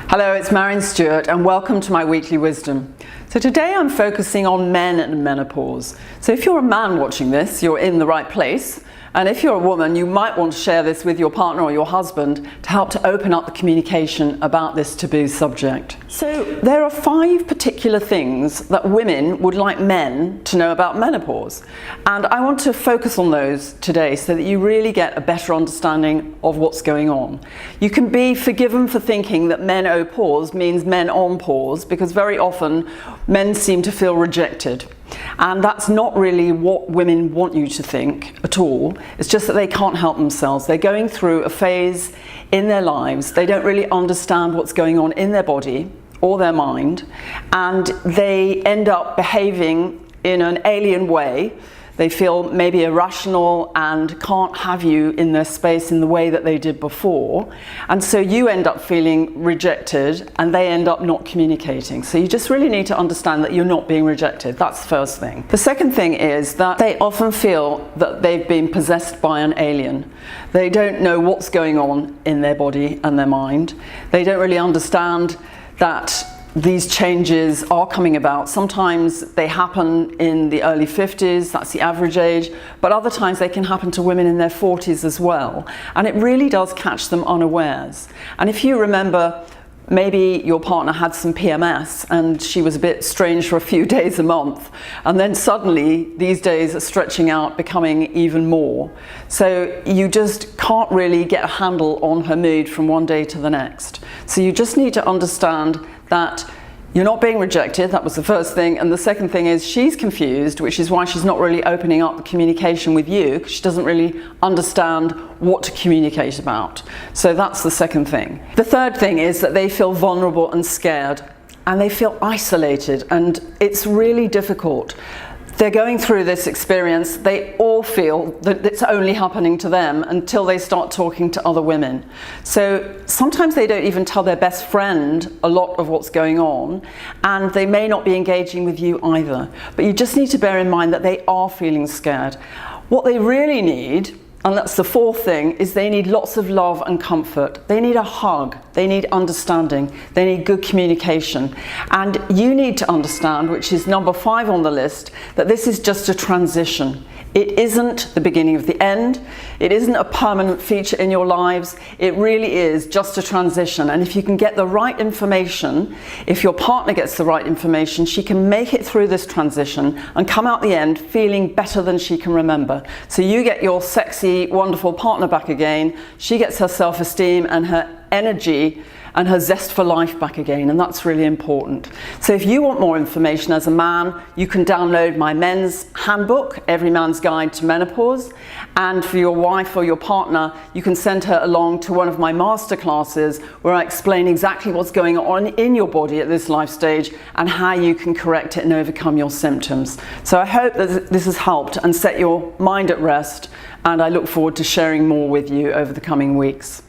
Hello, it's Maryon Stewart and welcome to my weekly wisdom. So today I'm focusing on men and menopause. So if you're a man watching this, you're in the right place. And if you're a woman, you might want to share this with your partner or your husband to help to open up the communication about this taboo subject. So there are 5 particular things that women would like men to know about menopause. And I want to focus on those today so that you really get a better understanding of what's going on. You can be forgiven for thinking that menopause means men on pause, because very often men seem to feel rejected. And that's not really what women want you to think at all. It's just that they can't help themselves. They're going through a phase in their lives. They don't really understand what's going on in their body or their mind, and they end up behaving in an alien way. They feel maybe irrational and can't have you in their space in the way that they did before. And so you end up feeling rejected and they end up not communicating. So you just really need to understand that you're not being rejected. That's the first thing. The second thing is that they often feel that they've been possessed by an alien. They don't know what's going on in their body and their mind. They don't really understand that these changes are coming about. Sometimes they happen in the early 50s, that's the average age, but other times they can happen to women in their 40s as well. And it really does catch them unawares. And if you remember, maybe your partner had some PMS and she was a bit strange for a few days a month, and then suddenly these days are stretching out, becoming even more. So you just can't really get a handle on her mood from one day to the next. So you just need to understand that you're not being rejected. That was the first thing. And the second thing is she's confused, which is why she's not really opening up the communication with you, because she doesn't really understand what to communicate about. So that's the second thing. The third thing is that they feel vulnerable and scared, and they feel isolated, and it's really difficult. They're going through this experience. They all feel that it's only happening to them until they start talking to other women. So sometimes they don't even tell their best friend a lot of what's going on, and they may not be engaging with you either. But you just need to bear in mind that they are feeling scared. What they really need, and that's the fourth thing, is they need lots of love and comfort. They need a hug. They need understanding. They need good communication. And you need to understand, which is number 5 on the list, that this is just a transition. It isn't the beginning of the end. It isn't a permanent feature in your lives. It really is just a transition. And if you can get the right information, if your partner gets the right information, she can make it through this transition and come out the end feeling better than she can remember. So you get your sexy, wonderful partner back again. She gets her self-esteem and her energy and her zest for life back again, and that's really important. So if you want more information as a man, you can download my men's handbook, Every Man's Guide to Menopause, and for your wife or your partner, you can send her along to one of my masterclasses where I explain exactly what's going on in your body at this life stage and how you can correct it and overcome your symptoms. So I hope that this has helped and set your mind at rest, and I look forward to sharing more with you over the coming weeks.